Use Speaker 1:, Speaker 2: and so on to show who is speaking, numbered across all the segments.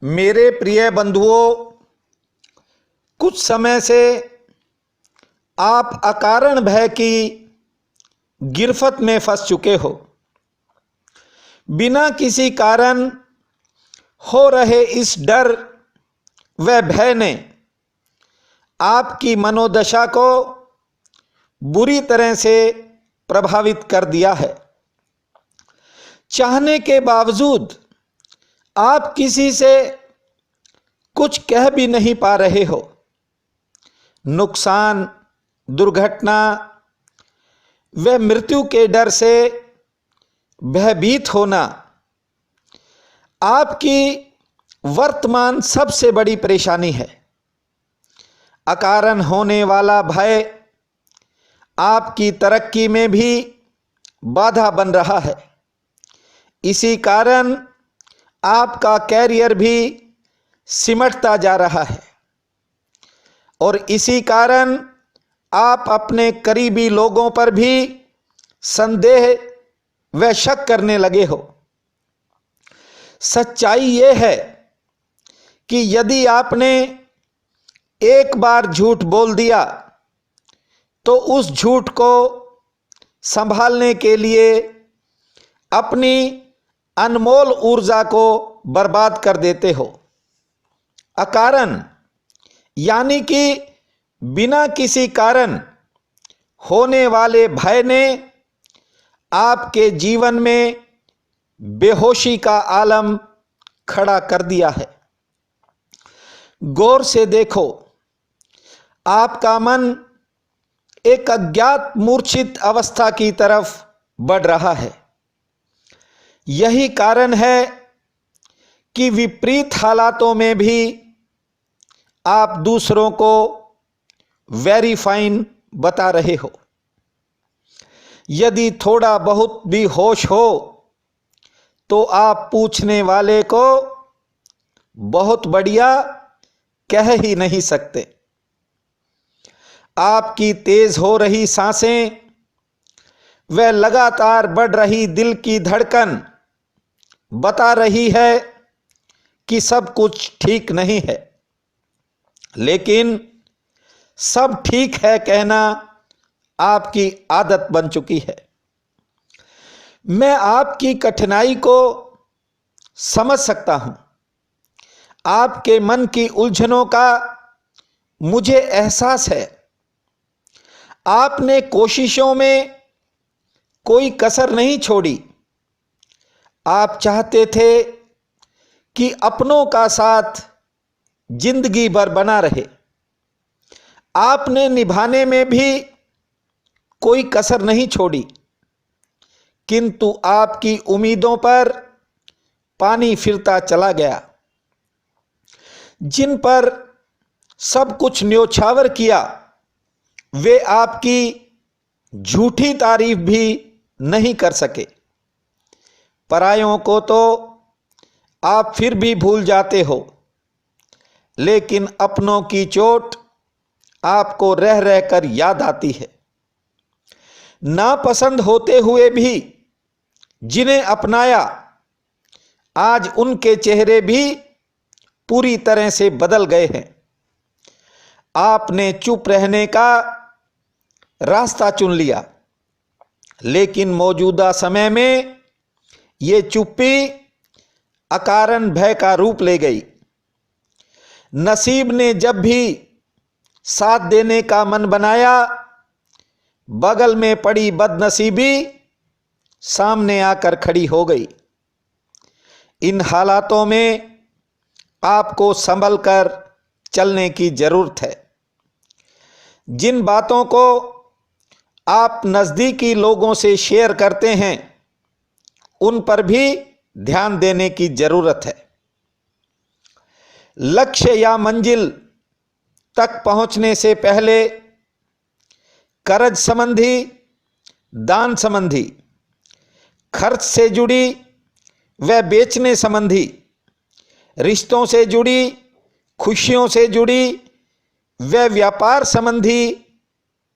Speaker 1: मेरे प्रिय बंधुओं, कुछ समय से आप अकारण भय की गिरफ्त में फंस चुके हो। बिना किसी कारण हो रहे इस डर व भय ने आपकी मनोदशा को बुरी तरह से प्रभावित कर दिया है। चाहने के बावजूद आप किसी से कुछ कह भी नहीं पा रहे हो। नुकसान, दुर्घटना व मृत्यु के डर से भयभीत होना आपकी वर्तमान सबसे बड़ी परेशानी है। अकारण होने वाला भय आपकी तरक्की में भी बाधा बन रहा है। इसी कारण आपका कैरियर भी सिमटता जा रहा है और इसी कारण आप अपने करीबी लोगों पर भी संदेह व शक करने लगे हो। सच्चाई यह है कि यदि आपने एक बार झूठ बोल दिया तो उस झूठ को संभालने के लिए अपनी अनमोल ऊर्जा को बर्बाद कर देते हो। अकारण यानी कि बिना किसी कारण होने वाले भय ने आपके जीवन में बेहोशी का आलम खड़ा कर दिया है। गौर से देखो, आपका मन एक अज्ञात मूर्छित अवस्था की तरफ बढ़ रहा है। यही कारण है कि विपरीत हालातों में भी आप दूसरों को वेरी फाइन बता रहे हो। यदि थोड़ा बहुत भी होश हो तो आप पूछने वाले को बहुत बढ़िया कह ही नहीं सकते। आपकी तेज हो रही सांसें व लगातार बढ़ रही दिल की धड़कन बता रही है कि सब कुछ ठीक नहीं है, लेकिन सब ठीक है कहना आपकी आदत बन चुकी है। मैं आपकी कठिनाई को समझ सकता हूं। आपके मन की उलझनों का मुझे एहसास है। आपने कोशिशों में कोई कसर नहीं छोड़ी। आप चाहते थे कि अपनों का साथ जिंदगी भर बना रहे। आपने निभाने में भी कोई कसर नहीं छोड़ी, किंतु आपकी उम्मीदों पर पानी फिरता चला गया। जिन पर सब कुछ न्योछावर किया वे आपकी झूठी तारीफ भी नहीं कर सके। परायों को तो आप फिर भी भूल जाते हो, लेकिन अपनों की चोट आपको रह रहकर याद आती है। नापसंद होते हुए भी जिन्हें अपनाया, आज उनके चेहरे भी पूरी तरह से बदल गए हैं। आपने चुप रहने का रास्ता चुन लिया, लेकिन मौजूदा समय में ये चुप्पी अकारण भय का रूप ले गई। नसीब ने जब भी साथ देने का मन बनाया, बगल में पड़ी बदनसीबी सामने आकर खड़ी हो गई। इन हालातों में आपको संभल कर चलने की जरूरत है। जिन बातों को आप नज़दीकी लोगों से शेयर करते हैं, उन पर भी ध्यान देने की जरूरत है। लक्ष्य या मंजिल तक पहुंचने से पहले कर्ज संबंधी, दान संबंधी, खर्च से जुड़ी व बेचने संबंधी, रिश्तों से जुड़ी, खुशियों से जुड़ी व व्यापार संबंधी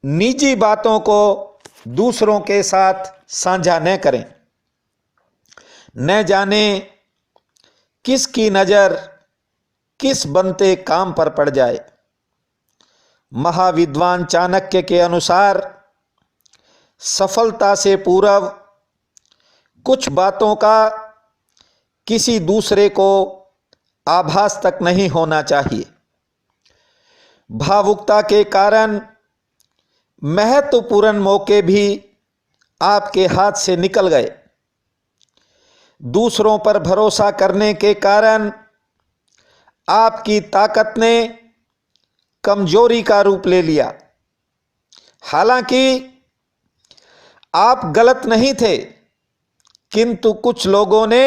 Speaker 1: निजी बातों को दूसरों के साथ साझा न करें। न जाने किसकी नज़र किस बनते काम पर पड़ जाए। महाविद्वान चाणक्य के अनुसार सफलता से पूर्व कुछ बातों का किसी दूसरे को आभास तक नहीं होना चाहिए। भावुकता के कारण महत्वपूर्ण मौके भी आपके हाथ से निकल गए। दूसरों पर भरोसा करने के कारण आपकी ताकत ने कमजोरी का रूप ले लिया। हालांकि आप गलत नहीं थे, किंतु कुछ लोगों ने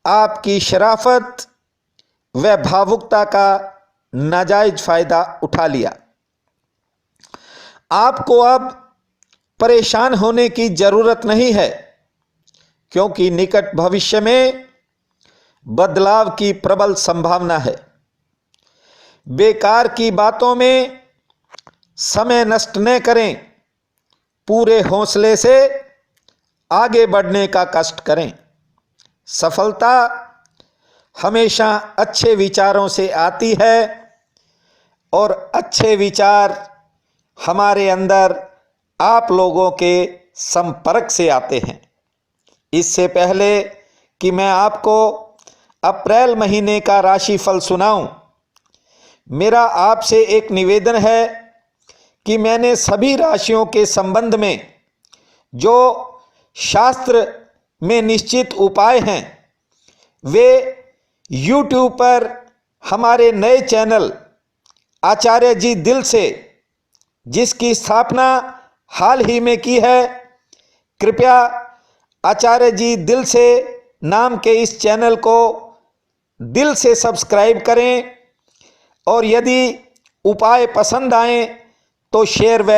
Speaker 1: आपकी शराफत व भावुकता का नाजायज फायदा उठा लिया। आपको अब परेशान होने की जरूरत नहीं है, क्योंकि निकट भविष्य में बदलाव की प्रबल संभावना है। बेकार की बातों में समय नष्ट न करें, पूरे हौसले से आगे बढ़ने का कष्ट करें। सफलता हमेशा अच्छे विचारों से आती है और अच्छे विचार हमारे अंदर आप लोगों के संपर्क से आते हैं। इससे पहले कि मैं आपको अप्रैल महीने का राशिफल सुनाऊं, मेरा आपसे एक निवेदन है कि मैंने सभी राशियों के संबंध में जो शास्त्र में निश्चित उपाय हैं वे YouTube पर हमारे नए चैनल आचार्य जी दिल से, जिसकी स्थापना हाल ही में की है, कृपया आचार्य जी दिल से नाम के इस चैनल को दिल से सब्सक्राइब करें और यदि उपाय पसंद आए तो शेयर व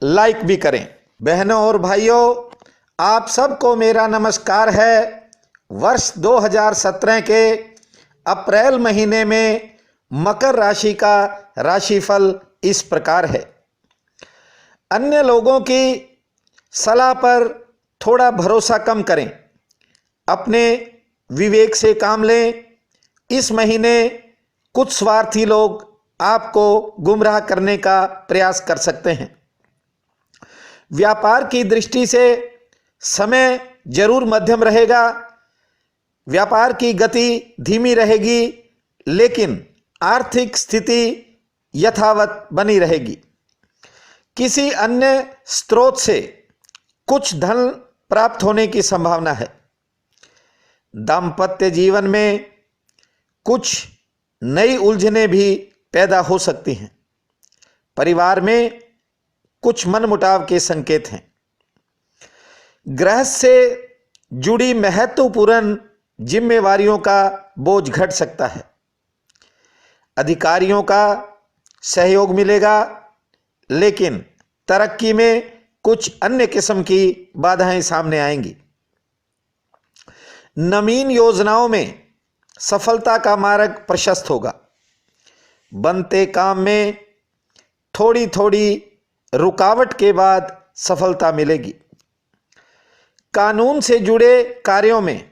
Speaker 1: लाइक भी करें। बहनों और भाइयों, आप सबको मेरा नमस्कार है। वर्ष 2017 के अप्रैल महीने में मकर राशि का राशिफल इस प्रकार है। अन्य लोगों की सलाह पर थोड़ा भरोसा कम करें, अपने विवेक से काम लें। इस महीने कुछ स्वार्थी लोग आपको गुमराह करने का प्रयास कर सकते हैं। व्यापार की दृष्टि से समय जरूर मध्यम रहेगा। व्यापार की गति धीमी रहेगी, लेकिन आर्थिक स्थिति यथावत बनी रहेगी। किसी अन्य स्रोत से कुछ धन प्राप्त होने की संभावना है। दाम्पत्य जीवन में कुछ नई उलझनें भी पैदा हो सकती हैं। परिवार में कुछ मनमुटाव के संकेत हैं। गृहस्थ से जुड़ी महत्वपूर्ण जिम्मेवारियों का बोझ घट सकता है। अधिकारियों का सहयोग मिलेगा, लेकिन तरक्की में कुछ अन्य किस्म की बाधाएं सामने आएंगी। नवीन योजनाओं में सफलता का मार्ग प्रशस्त होगा। बनते काम में थोड़ी थोड़ी रुकावट के बाद सफलता मिलेगी। कानून से जुड़े कार्यों में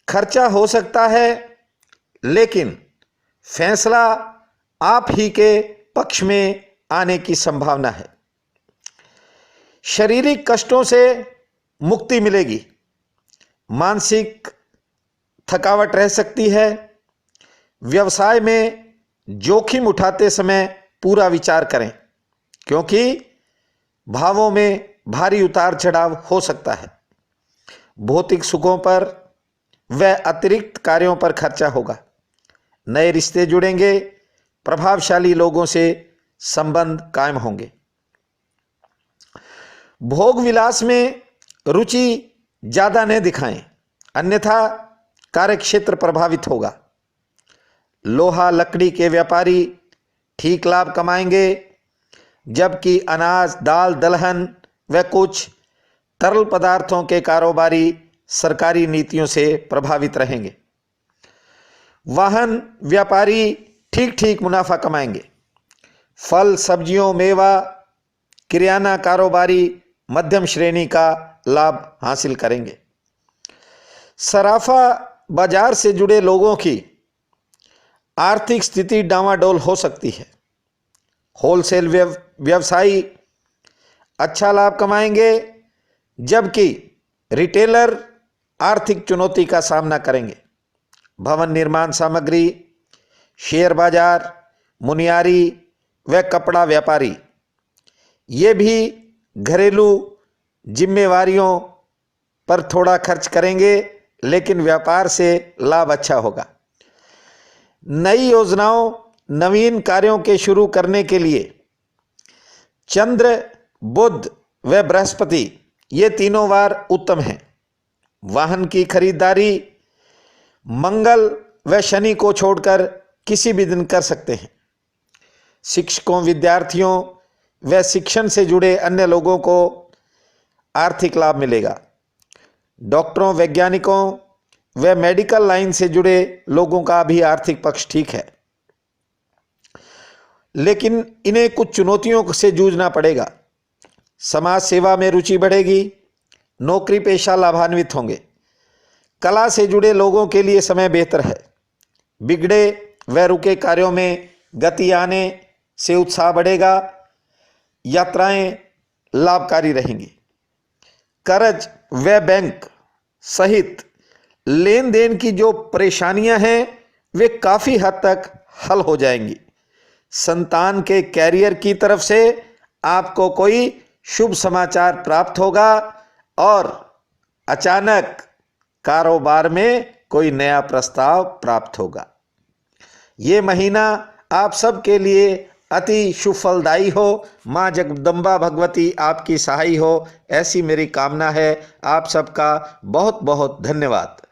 Speaker 1: खर्चा हो सकता है, लेकिन फैसला आप ही के पक्ष में आने की संभावना है। शारीरिक कष्टों से मुक्ति मिलेगी। मानसिक थकावट रह सकती है। व्यवसाय में जोखिम उठाते समय पूरा विचार करें, क्योंकि भावों में भारी उतार चढ़ाव हो सकता है। भौतिक सुखों पर व अतिरिक्त कार्यों पर खर्चा होगा। नए रिश्ते जुड़ेंगे। प्रभावशाली लोगों से संबंध कायम होंगे। भोग विलास में रुचि ज्यादा न दिखाएं, अन्यथा कार्यक्षेत्र प्रभावित होगा। लोहा लकड़ी के व्यापारी ठीक लाभ कमाएंगे, जबकि अनाज, दाल, दलहन व कुछ तरल पदार्थों के कारोबारी सरकारी नीतियों से प्रभावित रहेंगे। वाहन व्यापारी ठीक ठीक मुनाफा कमाएंगे। फल, सब्जियों, मेवा, किराना कारोबारी मध्यम श्रेणी का लाभ हासिल करेंगे। सराफा बाजार से जुड़े लोगों की आर्थिक स्थिति डामाडोल हो सकती है। होलसेल व्यवसायी अच्छा लाभ कमाएंगे, जबकि रिटेलर आर्थिक चुनौती का सामना करेंगे। भवन निर्माण सामग्री, शेयर बाजार, मुनियारी व कपड़ा व्यापारी ये भी घरेलू जिम्मेवारियों पर थोड़ा खर्च करेंगे, लेकिन व्यापार से लाभ अच्छा होगा। नई योजनाओं, नवीन कार्यों के शुरू करने के लिए चंद्र, बुध व बृहस्पति ये तीनों वार उत्तम हैं। वाहन की खरीदारी मंगल व शनि को छोड़कर किसी भी दिन कर सकते हैं। शिक्षकों, विद्यार्थियों व शिक्षण से जुड़े अन्य लोगों को आर्थिक लाभ मिलेगा। डॉक्टरों, वैज्ञानिकों व मेडिकल लाइन से जुड़े लोगों का भी आर्थिक पक्ष ठीक है, लेकिन इन्हें कुछ चुनौतियों से जूझना पड़ेगा। समाज सेवा में रुचि बढ़ेगी, नौकरी पेशा लाभान्वित होंगे। कला से जुड़े लोगों के लिए समय बेहतर है। बिगड़े व रुके कार्यों में गति आने से उत्साह बढ़ेगा। यात्राएं लाभकारी रहेंगी। कर्ज व बैंक सहित लेन देन की जो परेशानियां हैं वे काफ़ी हद तक हल हो जाएंगी। संतान के कैरियर की तरफ से आपको कोई शुभ समाचार प्राप्त होगा और अचानक कारोबार में कोई नया प्रस्ताव प्राप्त होगा। ये महीना आप सबके लिए अति शुभ फलदायी हो। माँ जगदम्बा भगवती आपकी सहाय हो, ऐसी मेरी कामना है। आप सबका बहुत बहुत धन्यवाद।